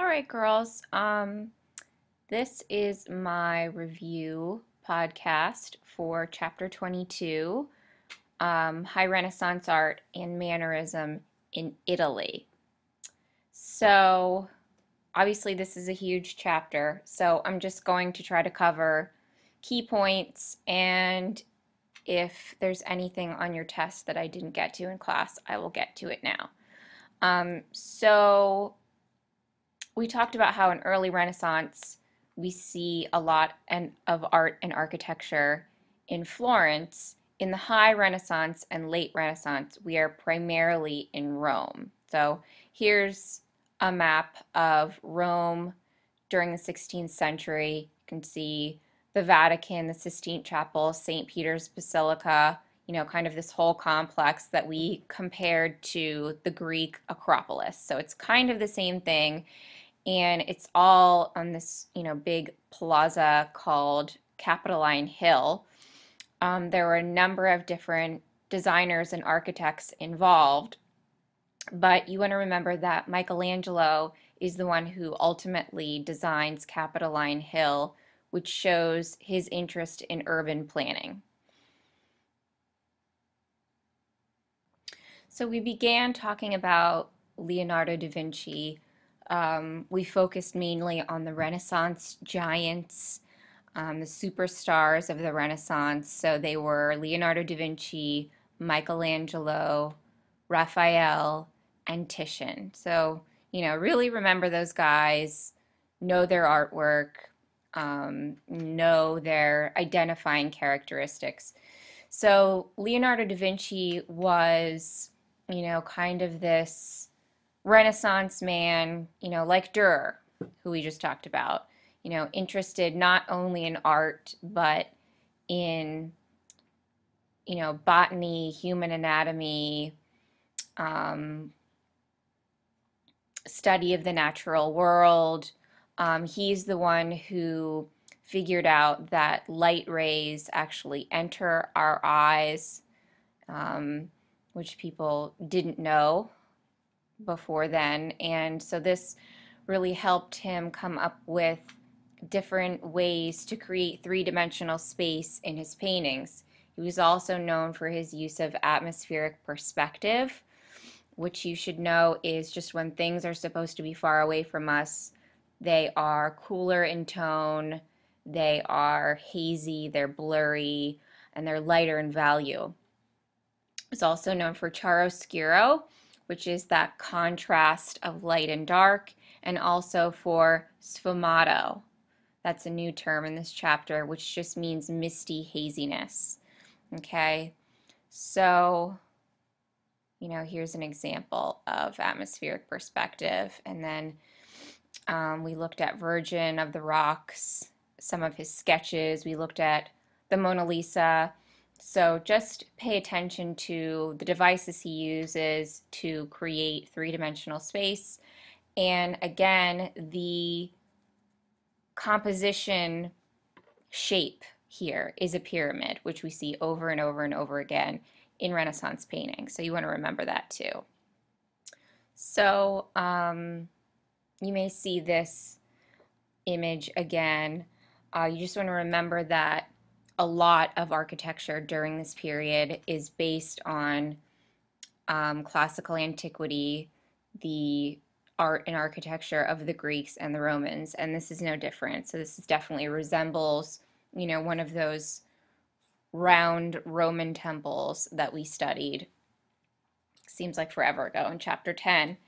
All right, girls. This is my review podcast for Chapter 22, High Renaissance Art and Mannerism in Italy. So, obviously, this is a huge chapter, so I'm just going to try to cover key points, and if there's anything on your test that I didn't get to in class, I will get to it now. So we talked about how in early Renaissance we see a lot of art and architecture in Florence. In the High Renaissance and Late Renaissance, we are primarily in Rome. So here's a map of Rome during the 16th century. You can see the Vatican, the Sistine Chapel, St. Peter's Basilica, kind of this whole complex that we compared to the Greek Acropolis. So it's kind of the same thing, and it's all on this, big plaza called Capitoline Hill. There were a number of different designers and architects involved, but you want to remember that Michelangelo is the one who ultimately designs Capitoline Hill, which shows his interest in urban planning. So we began talking about Leonardo da Vinci. We focused mainly on the Renaissance giants, the superstars of the Renaissance. So they were Leonardo da Vinci, Michelangelo, Raphael, and Titian. So, really remember those guys, know their artwork, know their identifying characteristics. So Leonardo da Vinci was, kind of this Renaissance man, like Dürer, who we just talked about, interested not only in art, but in, botany, human anatomy, study of the natural world. He's the one who figured out that light rays actually enter our eyes, which people didn't know before then. And so this really helped him come up with different ways to create three-dimensional space in his paintings. He was also known for his use of atmospheric perspective, which you should know is just when things are supposed to be far away from us, they are cooler in tone, they are hazy, they're blurry, and they're lighter in value. It's also known for chiaroscuro, which is that contrast of light and dark, and also for sfumato. That's a new term in this chapter, which just means misty haziness. Okay, so, here's an example of atmospheric perspective. And then we looked at Virgin of the Rocks, some of his sketches. We looked at the Mona Lisa. So just pay attention to the devices he uses to create three-dimensional space. And again, the composition shape here is a pyramid, which we see over and over and over again in Renaissance painting. So you want to remember that too. So you may see this image again. You just want to remember that a lot of architecture during this period is based on classical antiquity, the art and architecture of the Greeks and the Romans, and this is no different. So this is definitely resembles, one of those round Roman temples that we studied, seems like forever ago, in chapter 10.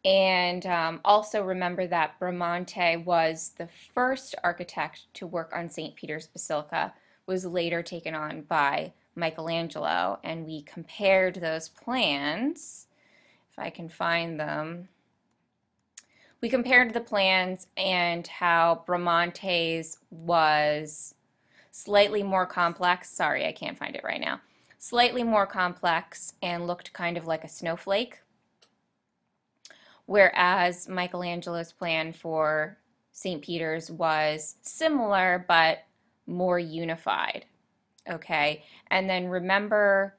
And also remember that Bramante was the first architect to work on St. Peter's Basilica, was later taken on by Michelangelo, and we compared those plans, if I can find them. We compared the plans and how Bramante's was slightly more complex. Sorry, I can't find it right now. Slightly more complex and looked kind of like a snowflake, whereas Michelangelo's plan for St. Peter's was similar but more unified. Okay, and then remember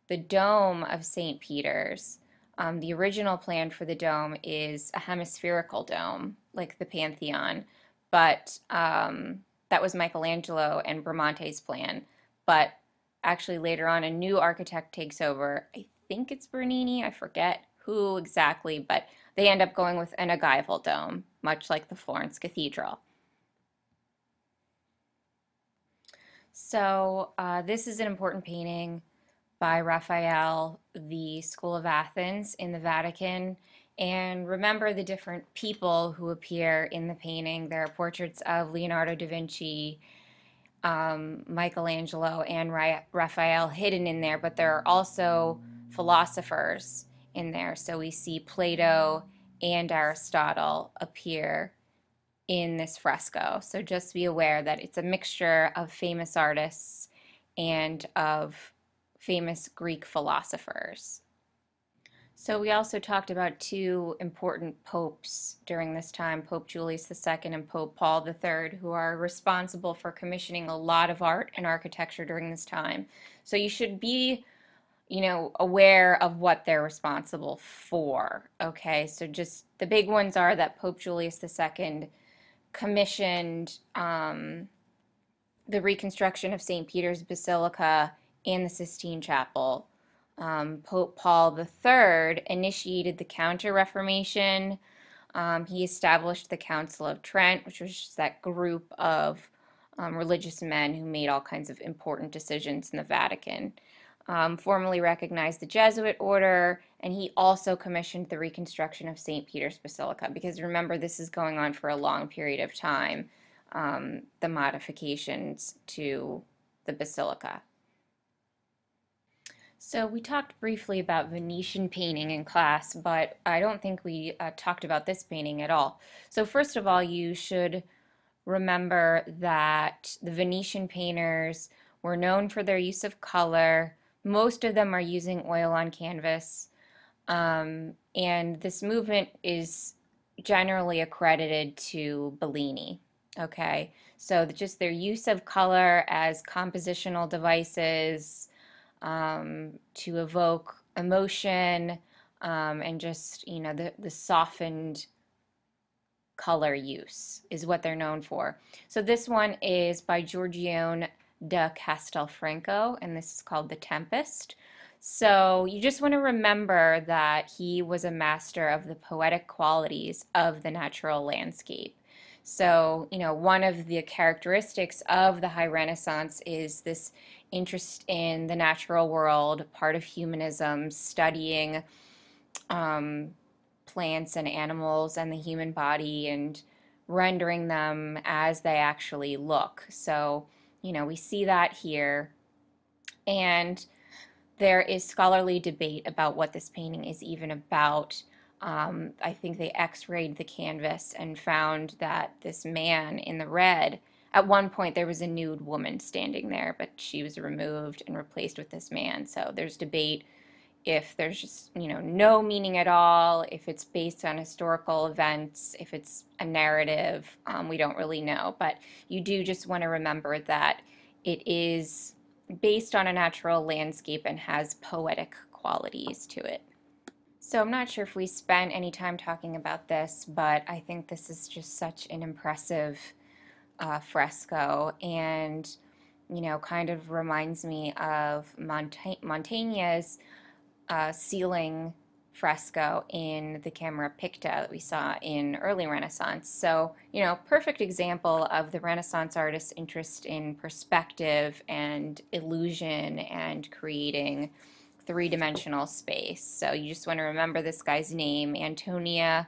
the dome of St. Peter's. The original plan for the dome is a hemispherical dome, like the Pantheon, but that was Michelangelo and Bramante's plan. But actually, later on, a new architect takes over. I think it's Bernini, I forget who exactly, but they end up going with an ogival dome, much like the Florence Cathedral. So, this is an important painting by Raphael, the School of Athens in the Vatican. And remember the different people who appear in the painting. There are portraits of Leonardo da Vinci, Michelangelo, and Raphael hidden in there, but there are also philosophers in there. So we see Plato and Aristotle appear in this fresco. So just be aware that it's a mixture of famous artists and of famous Greek philosophers. So we also talked about two important popes during this time, Pope Julius II and Pope Paul III, who are responsible for commissioning a lot of art and architecture during this time. So you should be, aware of what they're responsible for. Okay, so just the big ones are that Pope Julius II commissioned the reconstruction of St. Peter's Basilica and the Sistine Chapel. Pope Paul III initiated the Counter-Reformation. He established the Council of Trent, which was just that group of religious men who made all kinds of important decisions in the Vatican. Formally recognized the Jesuit order, and he also commissioned the reconstruction of St. Peter's Basilica, because remember, this is going on for a long period of time, the modifications to the basilica. So we talked briefly about Venetian painting in class, but I don't think we talked about this painting at all. So first of all, you should remember that the Venetian painters were known for their use of color. Most of them are using oil on canvas. And this movement is generally accredited to Bellini. Okay, so just their use of color as compositional devices to evoke emotion and just, the softened color use is what they're known for. So this one is by Giorgione da Castelfranco, and this is called The Tempest. So you just want to remember that he was a master of the poetic qualities of the natural landscape. So, one of the characteristics of the High Renaissance is this interest in the natural world, part of humanism, studying plants and animals and the human body and rendering them as they actually look. So, we see that here. And there is scholarly debate about what this painting is even about. I think they x-rayed the canvas and found that this man in the red, at one point there was a nude woman standing there, but she was removed and replaced with this man. So there's debate if there's just, no meaning at all, if it's based on historical events, if it's a narrative, we don't really know. But you do just want to remember that it is based on a natural landscape and has poetic qualities to it. So I'm not sure if we spent any time talking about this, but I think this is just such an impressive fresco, and kind of reminds me of Mantegna's ceiling fresco in the Camera Picta that we saw in early Renaissance. So, perfect example of the Renaissance artist's interest in perspective and illusion and creating three-dimensional space. So you just want to remember this guy's name, Antonia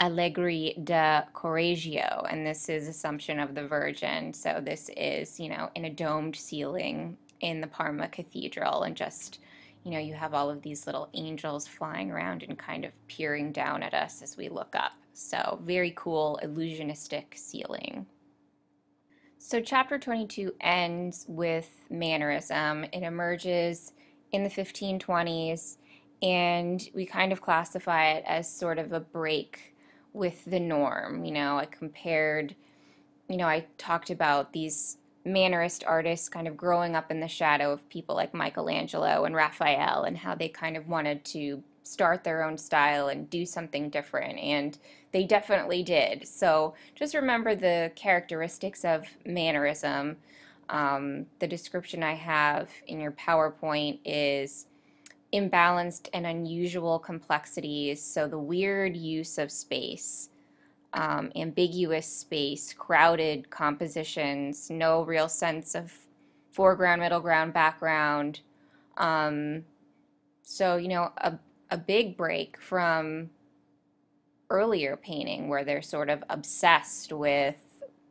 Allegri da Correggio, and this is Assumption of the Virgin. So this is, in a domed ceiling in the Parma Cathedral, and just, you have all of these little angels flying around and kind of peering down at us as we look up. So very cool illusionistic ceiling. So chapter 22 ends with Mannerism. It emerges in the 1520s, and we kind of classify it as sort of a break with the norm. I talked about these Mannerist artists kind of growing up in the shadow of people like Michelangelo and Raphael, and how they kind of wanted to start their own style and do something different, and they definitely did. So just remember the characteristics of Mannerism. The description I have in your PowerPoint is imbalanced and unusual complexities, so the weird use of space, ambiguous space, crowded compositions, no real sense of foreground, middle ground, background. Um, so, a big break from earlier painting where they're sort of obsessed with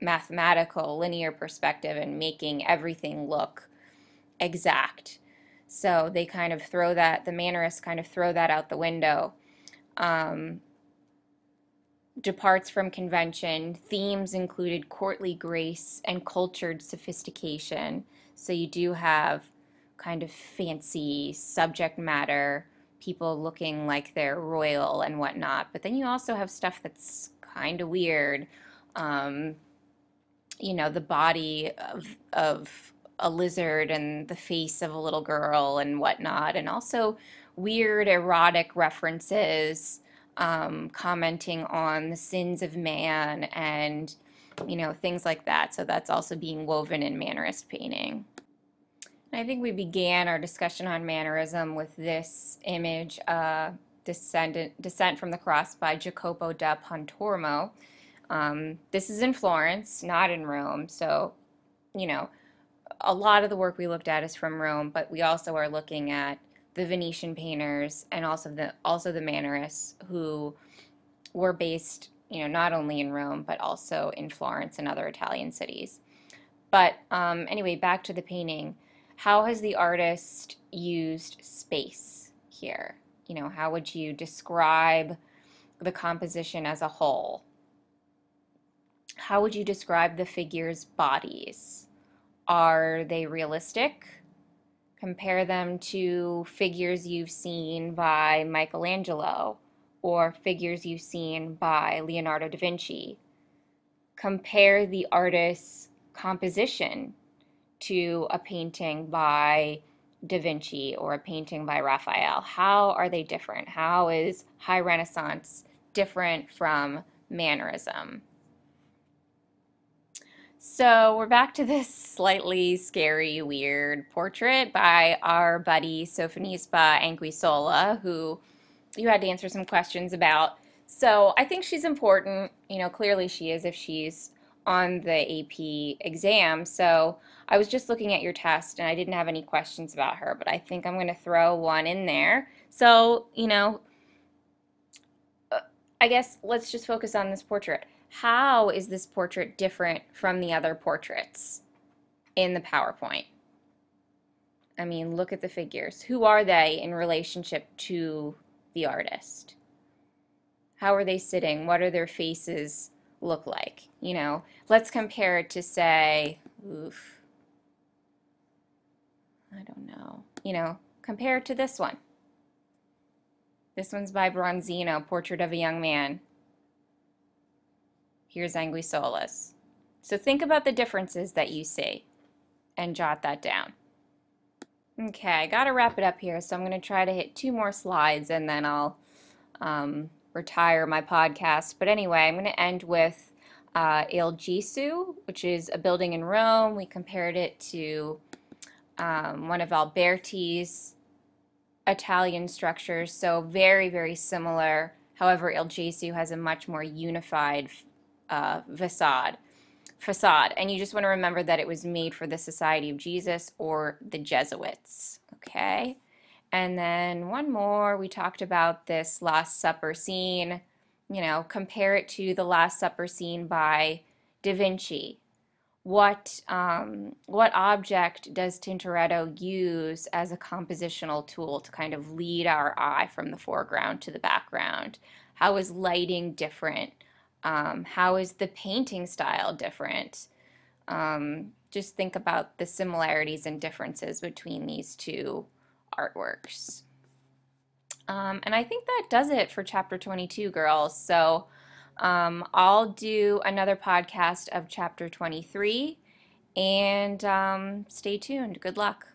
mathematical, linear perspective and making everything look exact. So they kind of throw that, the Mannerists kind of throw that out the window. Um, Departs from convention. Themes included courtly grace and cultured sophistication. So you do have kind of fancy subject matter, people looking like they're royal and whatnot. But then you also have stuff that's kind of weird. Um, the body of a lizard and the face of a little girl and whatnot, and also weird erotic references, commenting on the sins of man and things like that. So that's also being woven in Mannerist painting. And I think we began our discussion on Mannerism with this image, Descent from the Cross by Jacopo da Pontormo. This is in Florence, not in Rome, so, a lot of the work we looked at is from Rome, but we also are looking at the Venetian painters and also the Mannerists, who were based, not only in Rome, but also in Florence and other Italian cities. But anyway, back to the painting. How has the artist used space here? How would you describe the composition as a whole? How would you describe the figures' bodies? Are they realistic? Compare them to figures you've seen by Michelangelo or figures you've seen by Leonardo da Vinci. Compare the artist's composition to a painting by Da Vinci or a painting by Raphael. How are they different? How is High Renaissance different from Mannerism? So we're back to this slightly scary, weird portrait by our buddy Sofonisba Anguissola, who you had to answer some questions about. So I think she's important. Clearly she is if she's on the AP exam. So I was just looking at your test and I didn't have any questions about her, but I think I'm going to throw one in there. So, I guess let's just focus on this portrait. How is this portrait different from the other portraits in the PowerPoint? I mean, look at the figures. Who are they in relationship to the artist? How are they sitting? What are their faces look like? Let's compare it to, say, I don't know. Compare it to this one. This one's by Bronzino, Portrait of a Young Man. Here's Anguissola's. So think about the differences that you see and jot that down. Okay, I gotta wrap it up here, so I'm gonna try to hit 2 more slides and then I'll retire my podcast. But anyway, I'm gonna end with Il Gesù, which is a building in Rome. We compared it to one of Alberti's Italian structures, so very, very similar. However, Il Gesù has a much more unified facade. And you just want to remember that it was made for the Society of Jesus or the Jesuits. Okay, and then one more. We talked about this Last Supper scene. Compare it to the Last Supper scene by Da Vinci. What object does Tintoretto use as a compositional tool to kind of lead our eye from the foreground to the background? How is lighting different? How is the painting style different? Just think about the similarities and differences between these two artworks. And I think that does it for chapter 22, girls. So I'll do another podcast of chapter 23, and stay tuned. Good luck.